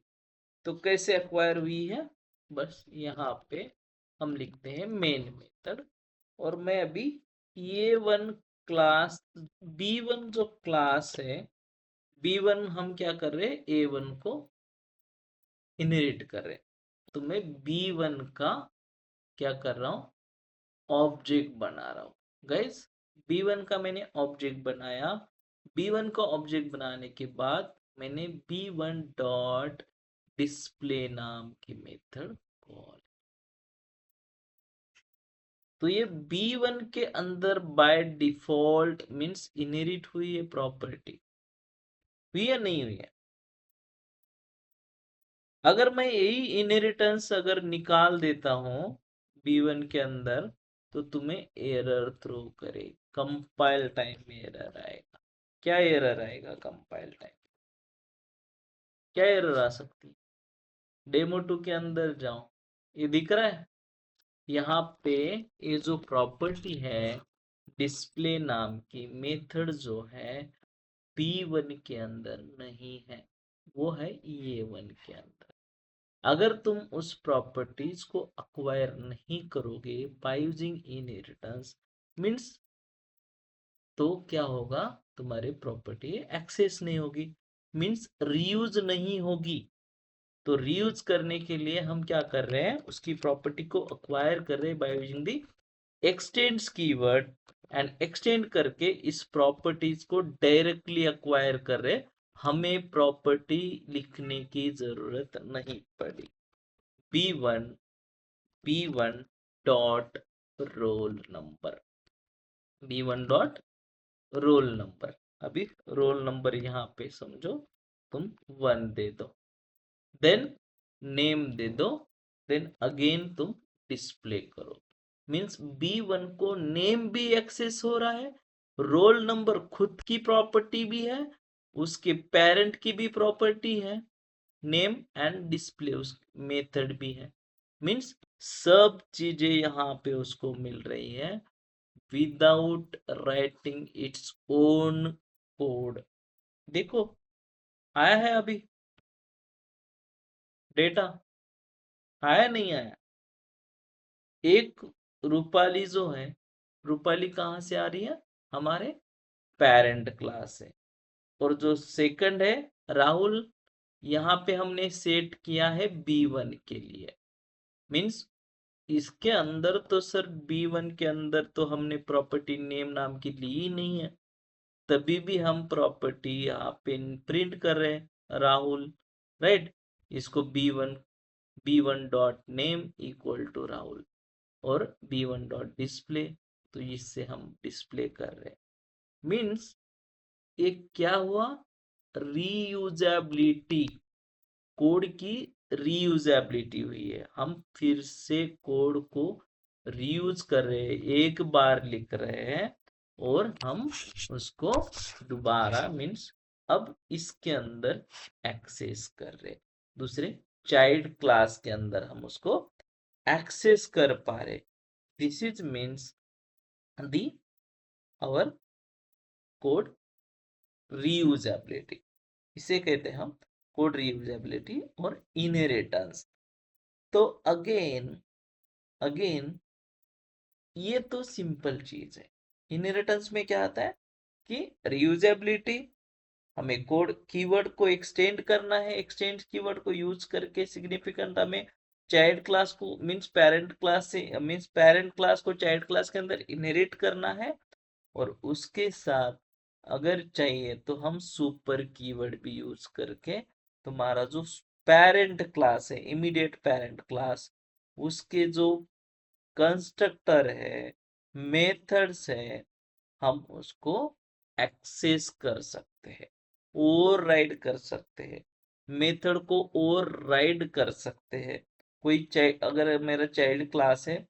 B: तो कैसे अक्वायर हुई है? बस यहाँ पे हम लिखते हैं मेन मेथड, और मैं अभी ये वन क्लास, B1 जो क्लास है, B1 हम क्या कर रहे हैं? A1 को इनहेरिट कर रहे हैं। तो मैं B1 का क्या कर रहा हूँ? ऑब्जेक्ट बना रहा हूँ। गाइस, B1 का मैंने ऑब्जेक्ट बनाया। B1 का ऑब्जेक्ट बनाने के बाद मैंने B1 डॉट डिस्प्ले नाम की मेथड कॉल। तो ये B1 के अंदर बाय डिफॉल्ट मीन्स इनहेरिट हुई है प्रॉपर्टी, हुई या नहीं हुई है? अगर मैं यही इनहेरिटेंस अगर निकाल देता हूं B1 के अंदर, तो तुम्हें एरर थ्रो करे, कंपाइल टाइम में एरर आएगा। क्या एरर आएगा कंपाइल टाइम? क्या एरर आ सकती है? डेमो 2 के अंदर जाओ, ये दिख रहा है यहाँ पे, ये जो प्रॉपर्टी है डिस्प्ले नाम की मेथड जो है B1 के अंदर नहीं है, वो है A1 के अंदर। अगर तुम उस प्रॉपर्टीज को अक्वायर नहीं करोगे बाय यूजिंग इनहेरिटेंस, मीन्स तो क्या होगा? तुम्हारी प्रॉपर्टी एक्सेस नहीं होगी, मीन्स रीयूज नहीं होगी। तो रीयूज करने के लिए हम क्या कर रहे हैं? उसकी प्रॉपर्टी को अक्वायर कर रहे हैं by using the x tends keyword, and extend करके इस प्रॉपर्टीज को डायरेक्टली अक्वायर कर रहे। हमें प्रॉपर्टी लिखने की जरूरत नहीं पड़ी। B1 B1 dot roll number, B1 dot roll number. अभी रोल नंबर यहाँ पे समझो तुम 1 दे दो, देन नेम दे दो, देन अगेन तुम डिस्प्ले करो। मीन्स B1 को नेम भी एक्सेस हो रहा है, रोल नंबर खुद की प्रॉपर्टी भी है, उसके पेरेंट की भी प्रॉपर्टी है, नेम एंड डिस्प्ले उस मेथड भी है। मीन्स सब चीजें यहाँ पे उसको मिल रही है without writing its own code. देखो, आया है अभी डेटा, आया नहीं आया? एक रूपाली जो है, रूपाली कहाँ से आ रही है? हमारे पेरेंट क्लास से। और जो सेकंड है राहुल, यहाँ पे हमने सेट किया है B1 के लिए। मीन्स इसके अंदर तो सर B1 के अंदर तो हमने प्रॉपर्टी नेम नाम की ली ही नहीं है, तभी भी हम प्रॉपर्टी यहाँ पे प्रिंट कर रहे हैं राहुल, राइट। इसको B1 dot name equal to Rahul, और B1 डॉट डिस्प्ले, तो इससे हम डिस्प्ले कर रहे हैं। मीन्स एक क्या हुआ? रीयूजेबिलिटी, कोड की रीयूजेबिलिटी हुई है। हम फिर से कोड को रीयूज कर रहे हैं, एक बार लिख रहे हैं और हम उसको दोबारा मीन्स अब इसके अंदर एक्सेस कर रहे हैं, दूसरे चाइल्ड क्लास के अंदर हम उसको एक्सेस कर पा रहे। This is means the our code reusability, इसे कहते हैं हम कोड रीयूजेबिलिटी और इनहेरिटेंस। तो अगेन अगेन ये तो सिंपल चीज है। इनहेरिटेंस में क्या आता है कि रीयूजेबिलिटी हमें कोड कीवर्ड को एक्सटेंड करना है, एक्सटेंड कीवर्ड को यूज करके सिग्निफिकेंट हमें चाइल्ड क्लास को मींस पेरेंट क्लास से मींस पेरेंट क्लास को चाइल्ड क्लास के अंदर इनहेरिट करना है, और उसके साथ अगर चाहिए तो हम सुपर कीवर्ड भी यूज करके तुम्हारा जो पेरेंट क्लास है, इमीडिएट पेरेंट क्लास, उसके जो कंस्ट्रक्टर है, मेथड्स है, हम उसको एक्सेस कर सकते हैं, ओवरराइड कर सकते हैं, मेथड को ओवरराइड कर सकते हैं। कोई अगर मेरा चाइल्ड क्लास है,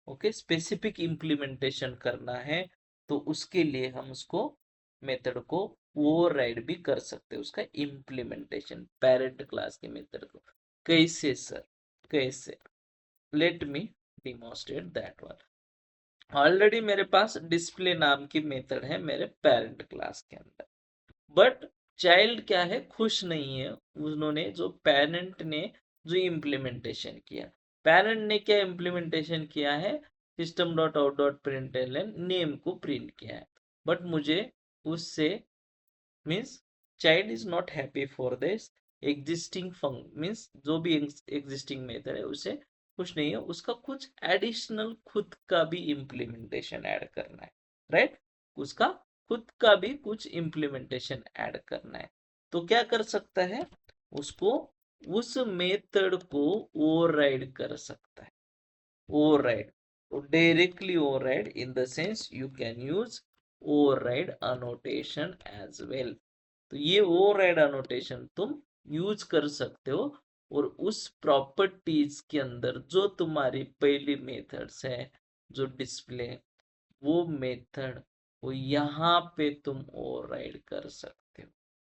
B: ओके, स्पेसिफिक इम्प्लीमेंटेशन करना है, तो उसके लिए हम उसको मेथड को ओवरराइड भी कर सकते हैं, उसका इम्प्लीमेंटेशन पेरेंट क्लास के मेथड को। कैसे सर, कैसे? Let me demonstrate that one. Already मेरे पास डिस्प्ले नाम की मेथड है मेरे पेरेंट क्लास के अंदर, बट चाइल्ड क्या है, खुश नहीं है। उन्होंने जो पेरेंट ने जो इम्प्लीमेंटेशन किया, पेरेंट ने क्या इम्प्लीमेंटेशन किया है, system dot out dot println name को प्रिंट किया है, बट मुझे उससे means child is not happy for this existing means जो भी एग्जिस्टिंग मेथड है उसे कुछ नहीं है, उसका कुछ एडिशनल खुद का भी इम्प्लीमेंटेशन ऐड करना है, राइट? उसका खुद का भी कुछ इम्प्लीमेंटेशन ऐड करना है। तो क्या कर सकता है, उसको उस मेथड को ओवरराइड कर सकता है। Override, directly override in the sense you can use override annotation as well. तो ये ओवरराइड अनोटेशन तुम यूज कर सकते हो, और उस प्रॉपर्टीज के अंदर जो तुम्हारी पहली मेथड्स है, जो डिस्प्ले, वो मेथड वो यहाँ पे तुम ओवरराइड कर सकते हो,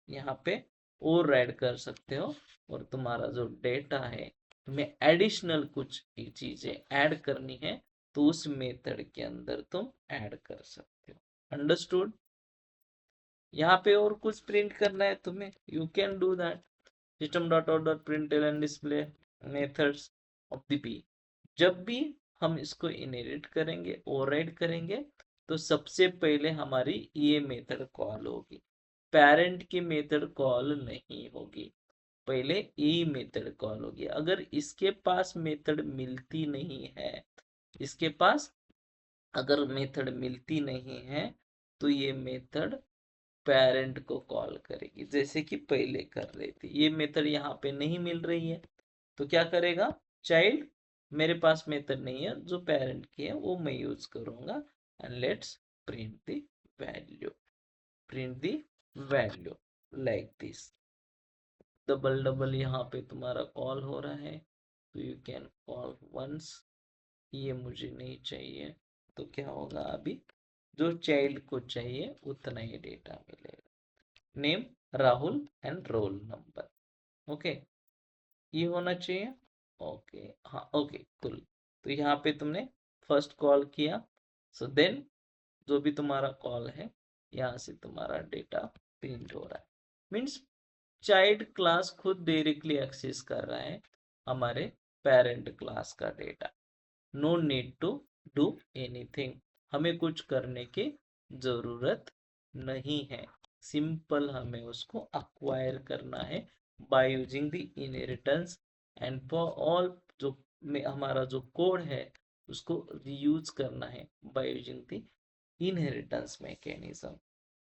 B: यहाँ पे ओवरराइड कर सकते हो, और तुम्हारा जो डेटा है, तुम्हें एडिशनल कुछ चीजें ऐड करनी है, तो उस मेथड के अंदर तुम ऐड कर सकते हो। अंडरस्टूड? यहाँ पे और कुछ प्रिंट करना है तुम्हें, you can do that. System dot out dot println display methods of the P. जब भी हम इसको इनहेरिट करेंगे, ओवरराइड करेंगे, तो सबसे पहले हमारी ये मेथड कॉल होगी, पेरेंट की मेथड कॉल नहीं होगी, पहले ये मेथड कॉल होगी। अगर इसके पास मेथड मिलती नहीं है, इसके पास अगर मेथड मिलती नहीं है, तो ये मेथड पेरेंट को कॉल करेगी, जैसे कि पहले कर रही थी। ये मेथड यहाँ पे नहीं मिल रही है, तो क्या करेगा, चाइल्ड मेरे पास मेथड नहीं है, जो पेरेंट की है वो मैं यूज करूंगा, and let's print the value, print the value like this. Double double यहाँ पे तुम्हारा कॉल हो रहा है, तो यू कैन कॉल वंस। ये मुझे नहीं चाहिए, तो क्या होगा, अभी जो चाइल्ड को चाहिए उतना ही डेटा मिलेगा। Name Rahul and role number, okay, ये होना चाहिए। ओके, हाँ, ओके, कुल। तो यहाँ पे तुमने फर्स्ट कॉल किया, सो देन जो भी तुम्हारा कॉल है, यहाँ से तुम्हारा डेटा प्रिंट हो रहा है। मीन्स चाइल्ड क्लास खुद डायरेक्टली एक्सेस कर रहा है हमारे पेरेंट क्लास का data. No need to do anything, हमें कुछ करने की जरूरत नहीं है, सिंपल हमें उसको अक्वायर करना है by using the inheritance, and for all जो हमारा जो कोड है उसको यूज करना है by using the inheritance mechanism.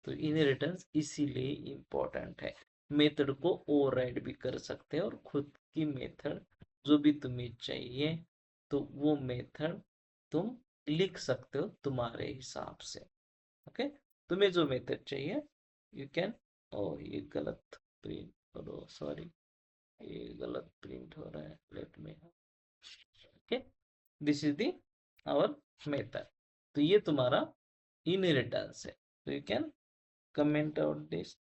B: तो इनहेरिटेंस इसीलिए इम्पोर्टेंट है। मेथड को ओवरराइड भी कर सकते हैं, और खुद की मेथड जो भी तुम्हें चाहिए, तो वो मेथड तुम लिख सकते हो तुम्हारे हिसाब से। ओके, तुम्हें जो मेथड चाहिए यू कैन। ओ, ये गलत प्रिंट करो, सॉरी, ये गलत प्रिंट हो रहा है, let me. Okay, this is the our method. तो ये तुम्हारा इनहेरिटेंस है, तो you can comment out this.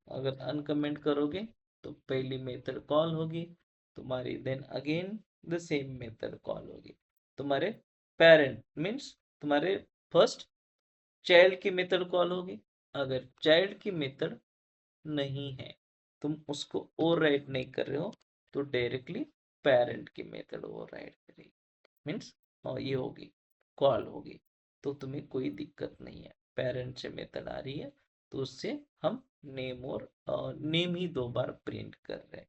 B: अगर अनकमेंट करोगे तो पहली मेथड कॉल होगी तुम्हारी, then again the same method call होगी तुम्हारे पेरेंट मीन्स तुम्हारे फर्स्ट चाइल्ड की मेथड कॉल होगी। अगर चाइल्ड की मेथड नहीं है, तुम उसको ओवरराइड नहीं कर रहे हो, तो डायरेक्टली पेरेंट की मेथड ओवरराइड करेगी, मीन्स ये होगी, कॉल होगी, तो तुम्हें कोई दिक्कत नहीं है। पेरेंट से मेथड आ रही है तो उससे हम नेम और नेम ही 2 बार प्रिंट कर रहे हैं।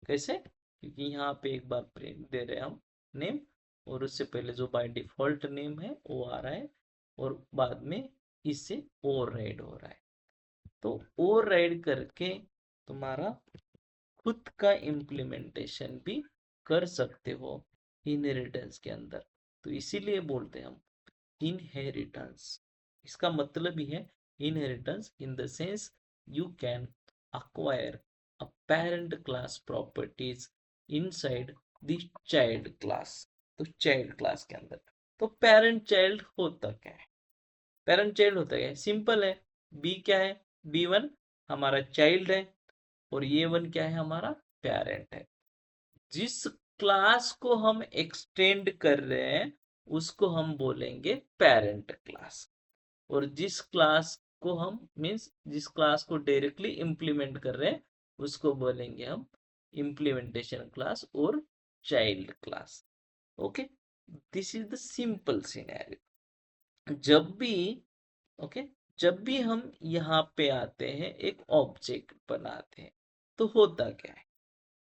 B: कैसे? क्योंकि यहाँ पे एक बार प्रिंट दे रहे हैं हम नेम, और उससे पहले जो बाय डिफॉल्ट नेम है वो आ रहा है, और बाद में इससे ओवरराइड हो रहा है। तो ओवरराइड करके तुम्हारा खुद का इम्प्लीमेंटेशन भी कर सकते हो इनहेरिटेंस के अंदर। तो इसीलिए बोलते हैं हम इनहेरिटेंस। इसका मतलब ही है inheritance in the sense you can acquire a parent class properties inside the child class। तो चाइल्ड क्लास के अंदर तो पेरेंट चाइल्ड होता क्या है? पेरेंट चाइल्ड होता क्या है? सिंपल है। बी क्या है? B1 हमारा चाइल्ड है, और ये वन क्या है? हमारा पेरेंट है। जिस क्लास को हम एक्सटेंड कर रहे हैं उसको हम बोलेंगे पेरेंट क्लास, और जिस क्लास को हम मीन्स जिस क्लास को डायरेक्टली इम्प्लीमेंट कर रहे हैं उसको बोलेंगे हम इम्प्लीमेंटेशन क्लास और child class. Okay, this is the simple scenario. जब भी ओके जब भी हम यहाँ पे आते हैं एक ऑब्जेक्ट बनाते हैं तो होता क्या है?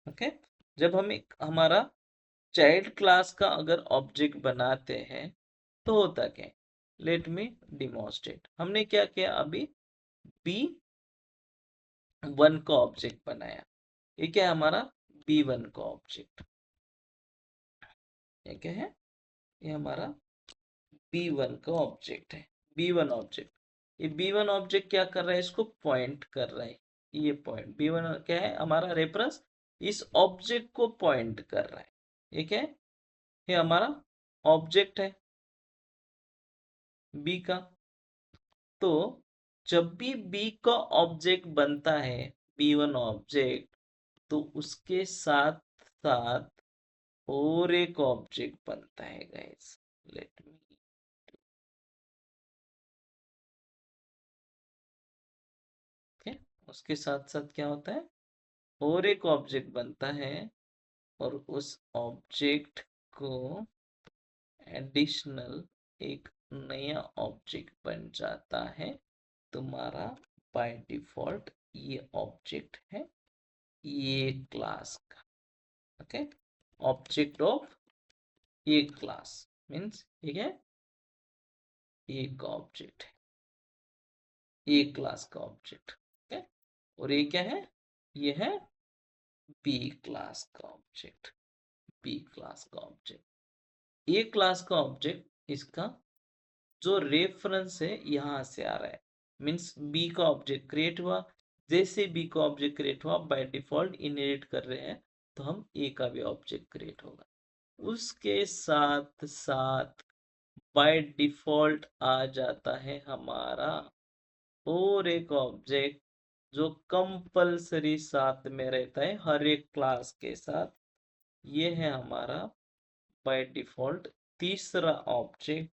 B: ओके, जब हम एक हमारा चाइल्ड क्लास का अगर ऑब्जेक्ट बनाते हैं तो होता क्या है? लेट मी डिमॉन्स्ट्रेट। हमने क्या किया अभी? B1 का ऑब्जेक्ट बनाया। ये क्या है? हमारा B1 का ऑब्जेक्ट। ये क्या है? ये हमारा B1 का ऑब्जेक्ट है। B1 ऑब्जेक्ट, ये B1 ऑब्जेक्ट क्या कर रहा है? इसको पॉइंट कर रहा है। ये पॉइंट B1 क्या है? हमारा रेफरेंस इस ऑब्जेक्ट को पॉइंट कर रहा है। ये क्या है? ये हमारा ऑब्जेक्ट है B का। तो जब भी B का ऑब्जेक्ट बनता है, B1 ऑब्जेक्ट, तो उसके साथ साथ और एक ऑब्जेक्ट बनता है गाइस। लेट मी ओके, उसके साथ साथ क्या होता है? और एक ऑब्जेक्ट बनता है, और उस ऑब्जेक्ट को एडिशनल एक नया ऑब्जेक्ट बन जाता है तुम्हारा बाय डिफॉल्ट ये ऑब्जेक्ट है ये क्लास का। ओके, ऑब्जेक्ट ऑफ ये क्लास मीन्स ये क्या है? ये का ऑब्जेक्ट है, ये क्लास का ऑब्जेक्ट। ओके, और ये क्या है? ये है बी क्लास का ऑब्जेक्ट। बी क्लास का ऑब्जेक्ट, ए क्लास का ऑब्जेक्ट, इसका जो रेफरेंस है यहां से आ रहा है। मीन्स बी का ऑब्जेक्ट क्रिएट हुआ, जैसे बी का ऑब्जेक्ट क्रिएट हुआ बाय डिफॉल्ट इनहेरिट कर रहे हैं तो हम ए का भी ऑब्जेक्ट क्रिएट होगा। उसके साथ साथ बाय डिफॉल्ट आ जाता है हमारा और एक ऑब्जेक्ट जो कंपल्सरी साथ में रहता है हर एक क्लास के साथ। ये है हमारा बाय डिफॉल्ट तीसरा object,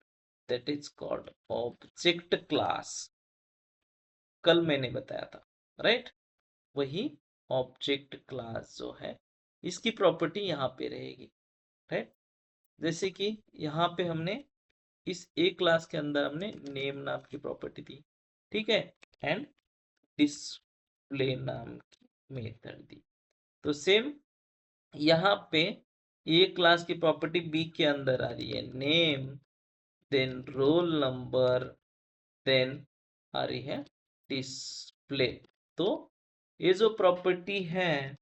B: that is called object class. कल मैंने बताया था, राइट? वही ऑब्जेक्ट क्लास जो है इसकी प्रॉपर्टी यहाँ पे रहेगी, राइट? जैसे कि यहाँ पे हमने इस ए क्लास के अंदर हमने नेम नाम की प्रॉपर्टी दी, ठीक है, एंड डिस्प्ले नाम की मेथड दी। तो सेम यहाँ पे ए क्लास की प्रॉपर्टी बी के अंदर आ रही है name, then roll number, then आ रही है डिस्प्ले। तो ये जो प्रॉपर्टी है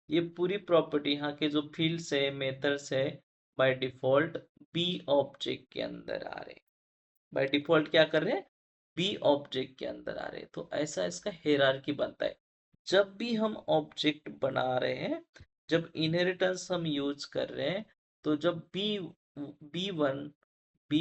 B: ये पूरी प्रॉपर्टी यहाँ के जो फील्ड्स है मेथड्स है बाय डिफॉल्ट बी ऑब्जेक्ट के अंदर आ रहे हैं। बाय डिफॉल्ट क्या कर रहे हैं? बी ऑब्जेक्ट के अंदर आ रहे हैं। तो ऐसा इसका हायरार्की बनता है। जब भी हम ऑब्जेक्ट बना रहे हैं, जब इनहेरिटेंस हम यूज कर रहे हैं, तो जब B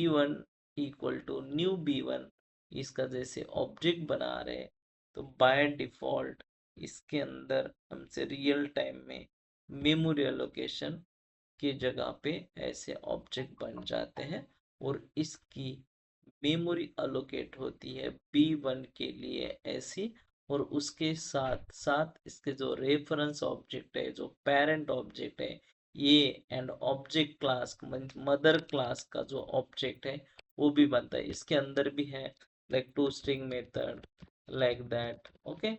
B: one equal to new B1 इसका जैसे ऑब्जेक्ट बना रहे हैं, तो बाय डिफॉल्ट इसके अंदर हमसे रियल टाइम में मेमोरी एलोकेशन की जगह पे ऐसे ऑब्जेक्ट बन जाते हैं, और इसकी मेमोरी अलोकेट होती है B1 के लिए ऐसी, और उसके साथ साथ इसके जो रेफरेंस ऑब्जेक्ट है जो पेरेंट ऑब्जेक्ट है ये, and object class mother class का जो ऑब्जेक्ट है वो भी बनता है। इसके अंदर भी है like to string method, like that, okay.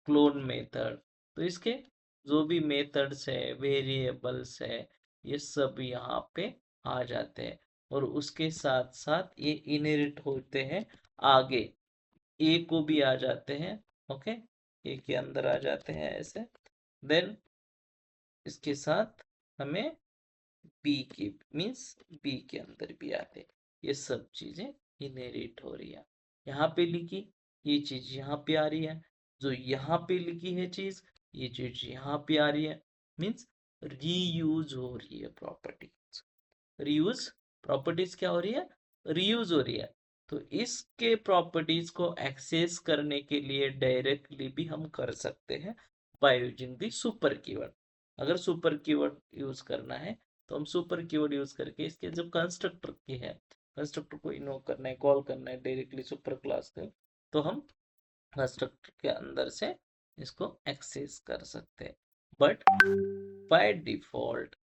B: Clone method, तो इसके जो भी मेथड्स है, वेरिएबल्स है, ये सब यहाँ पे आ जाते हैं, और उसके साथ साथ ये इनहेरिट होते हैं आगे, ए को भी आ जाते हैं, ओके, ए के अंदर आ जाते हैं ऐसे। देन इसके साथ हमें बी के मीन्स बी के अंदर भी आते हैं, ये सब चीजें इनहेरिट हो रही है। यहाँ पे लिखी ये चीज यहाँ पे आ रही है, जो यहाँ पे लिखी है चीज, ये चीज यहाँ पे आ रही है, मीन्स रीयूज हो रही है प्रॉपर्टीज। रीयूज प्रॉपर्टीज क्या हो रही है, रीयूज हो रही है। तो इसके प्रॉपर्टीज को एक्सेस करने के लिए डायरेक्टली भी हम कर सकते हैं by using the super keyword. अगर सुपर कीवर्ड यूज करना है तो हम सुपर कीवर्ड यूज करके इसके जब कंस्ट्रक्टर की है, कंस्ट्रक्टर को इन्वोक करना है, कॉल करना है डायरेक्टली सुपर क्लास से, तो हम कंस्ट्रक्टर के अंदर से इसको एक्सेस कर सकते हैं। बट बाय डिफॉल्ट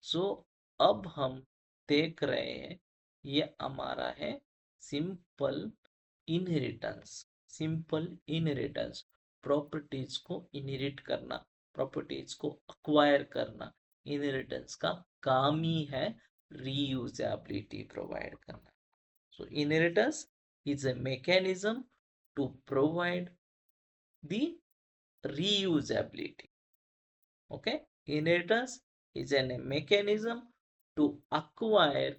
B: जो अब हम देख रहे हैं, ये हमारा है simple inheritance. Simple inheritance, properties को इनहेरिट करना, प्रॉपर्टीज को अक्वायर करना, इनहेरिटेंस का काम ही है रीयूजेबिलिटी प्रोवाइड करना। So inheritance is a mechanism to provide the reusability. Okay, inheritance is a mechanism to acquire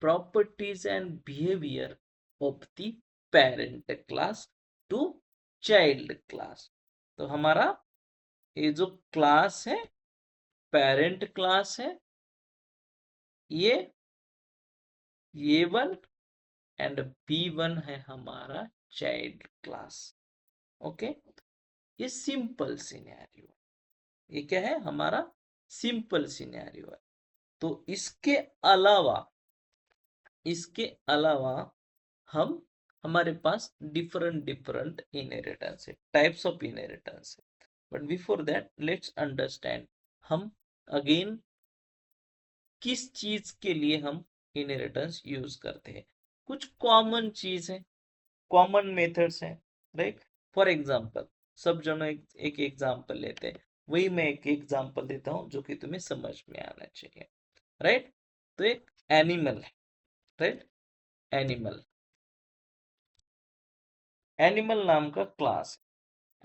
B: properties and behavior of the parent class to child class। तो हमारा ये जो क्लास है, पेरेंट क्लास है, ये one and B one है हमारा child class. Okay, ये सिंपल सिनेरियो, ये क्या है हमारा सिंपल सिनेरियो है। तो इसके अलावा हम हमारे पास डिफरेंट डिफरेंट इनहेरिटेंस है, टाइप्स ऑफ इनहेरिटेंस है। But before that let's understand हम अगेन किस चीज के लिए हम इनहेरिटेंस यूज करते हैं। कुछ कॉमन चीज है, कॉमन मेथड्स हैं, राइट। फॉर एग्जांपल सब जनों एक एग्जांपल लेते हैं, वही मैं एक एग्जांपल देता हूं जो कि तुम्हें समझ में आना चाहिए, राइट। तो एक एनिमल है, राइट, एनिमल, एनिमल नाम का क्लास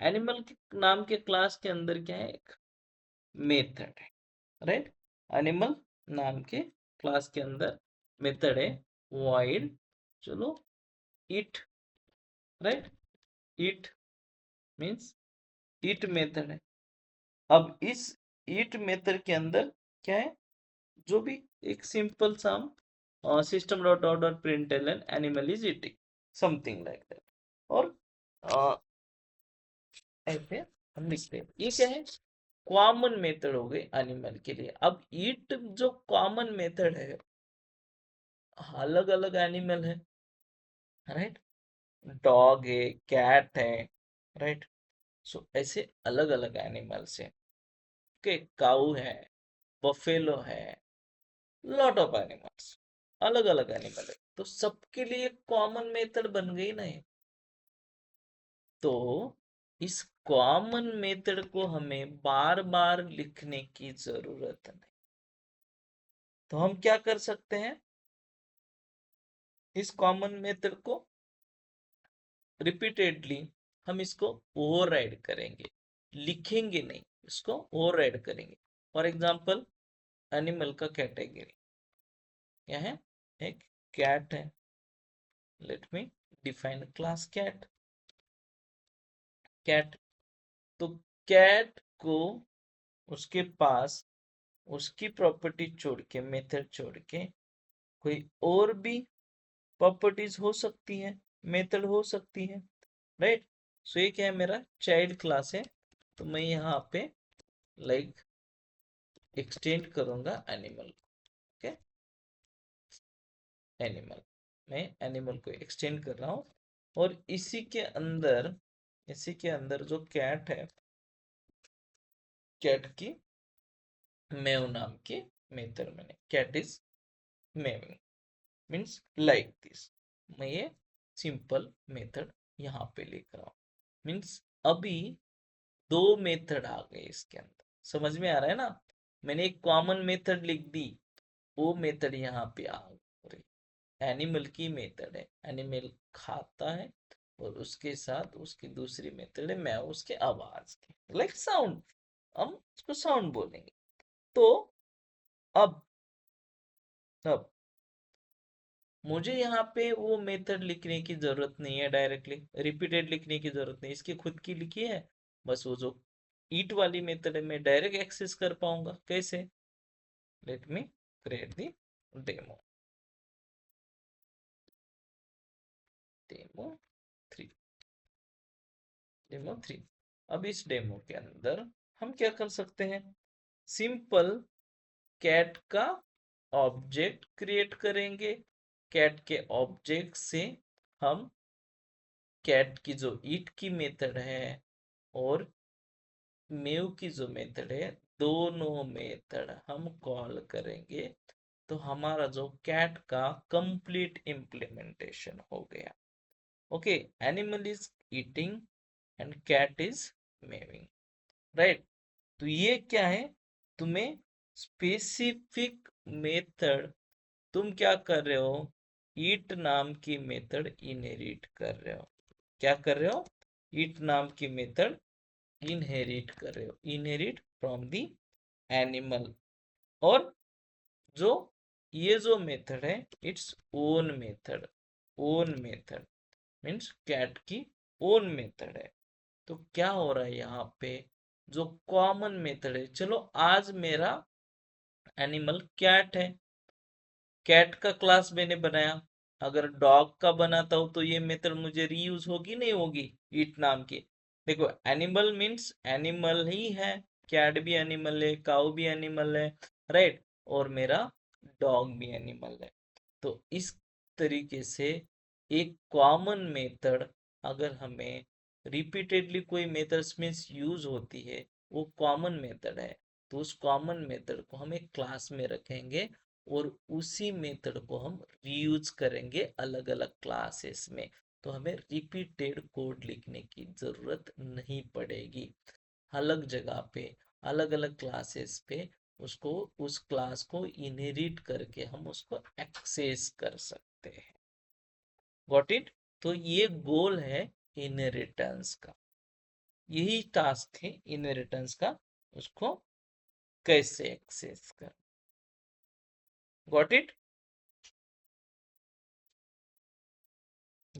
B: है। एनिमल के नाम के क्लास के अंदर क्या है, एक मेथड है, राइट। एनिमल नाम के क्लास के अंदर मेथड है void, चलो, it, right, it means it method है। अब इस it मेथड के अंदर क्या है, जो भी एक सिंपल सा system dot out dot println animal is eating something like that, और ऐसे हम लिखते हैं। ये क्या है, कॉमन मेथड हो गई एनिमल के लिए। अब ईट जो कॉमन मेथड है, अलग अलग एनिमल है, राइट, डॉग है, कैट है, राइट। सो ऐसे अलग अलग एनिमल्स है, के काऊ है, बफेलो है, लॉट ऑफ एनिमल्स, अलग अलग एनिमल है, तो सबके लिए कॉमन मेथड बन गई ना ये। तो इस कॉमन मेथड को हमें बार बार लिखने की जरूरत नहीं। तो हम क्या कर सकते हैं, इस कॉमन मेथड को रिपीटेडली हम इसको ओवरराइड करेंगे, लिखेंगे नहीं, इसको ओवरराइड करेंगे। फॉर एग्जांपल एनिमल का कैटेगरी, यह है एक कैट है, let me define class cat. Cat, तो कैट को उसके पास उसकी प्रॉपर्टी छोड़ के, मेथड छोड़ के कोई और भी प्रॉपर्टीज हो सकती है, मेथड हो सकती है, राइट। सो ये क्या है, मेरा चाइल्ड क्लास है, तो मैं यहाँ पे लाइक एक्सटेंड करूंगा एनिमल, ओके, एनिमल, मैं एनिमल को एक्सटेंड कर रहा हूँ। और इसी के अंदर जो कैट है, कैट की मेव नाम की मेथड मैंने, cat is meowing means like this, मैं ये सिंपल मेथड यहाँ पे लिख रहा हूँ। मीन्स अभी दो मेथड आ गए इसके अंदर, समझ में आ रहा है ना। मैंने एक कॉमन मेथड लिख दी, वो मेथड यहाँ पे आ रही, एनिमल की मेथड है, एनिमल खाता है, और उसके साथ उसकी दूसरी मेथड है मैं उसके आवाज की, लाइक साउंड, हम उसको साउंड बोलेंगे। तो अब मुझे यहाँ पे वो मेथड लिखने की जरूरत नहीं है, डायरेक्टली रिपीटेड लिखने की जरूरत नहीं, इसकी खुद की लिखी है, बस वो जो ईट वाली मेथड है मैं डायरेक्ट एक्सेस कर पाऊंगा। कैसे? Let me create the demo, demo 3, demo 3। अब इस डेमो के अंदर हम क्या कर सकते हैं, सिंपल कैट का ऑब्जेक्ट क्रिएट करेंगे। कैट के ऑब्जेक्ट से हम कैट की जो ईट की मेथड है और मेव की जो मेथड है, दोनों मेथड हम कॉल करेंगे, तो हमारा जो कैट का कंप्लीट इम्प्लीमेंटेशन हो गया। Okay, animal is eating and cat is meowing, right. तो ये क्या है, तुम्हें स्पेसिफिक मेथड, तुम क्या कर रहे हो, ईट नाम की मेथड इनहेरिट कर रहे हो। क्या कर रहे हो, ईट नाम की मेथड इनहेरिट कर रहे हो, इनहेरिट फ्रॉम द एनिमल। और जो ये जो मेथड है, it's own method, own method means cat की ओन मेथड है। तो क्या हो रहा है यहाँ पे, जो कॉमन मेथड है, चलो आज मेरा एनिमल कैट है, कैट का क्लास मैंने बनाया, अगर डॉग का बनाता हूं तो ये मेथड मुझे रीयूज होगी नहीं होगी, ईट नाम की। देखो एनिमल मीन्स एनिमल ही है, कैट भी एनिमल है, काऊ भी एनिमल है, राइट, और मेरा डॉग भी एनिमल है। तो इस तरीके से एक कॉमन मेथड, अगर हमें रिपीटेडली कोई मेथड्स मीन्स यूज होती है, वो कॉमन मेथड है, तो उस कॉमन मेथड को हम एक क्लास में रखेंगे और उसी मेथड को हम रीयूज करेंगे अलग अलग क्लासेस में। तो हमें रिपीटेड कोड लिखने की जरूरत नहीं पड़ेगी, अलग जगह पे अलग अलग क्लासेस पे उसको, उस क्लास को इनहेरिट करके हम उसको एक्सेस कर सकते हैं। Got it. तो ये गोल है इनहेरिटेंस का, यही टास्क है इनहेरिटेंस का, उसको कैसे एक्सेस कर। Got it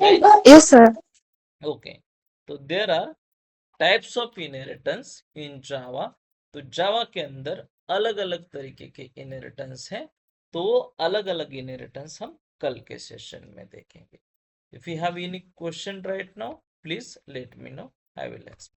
B: guys?
A: Yes, sir.
B: Okay, तो there are types of inheritance in Java. तो जावा के अंदर अलग अलग तरीके के इनहेरिटेंस है, तो अलग अलग इनहेरिटेंस हम कल के सेशन में देखेंगे। If you have any question right now, please let me know, I will explain.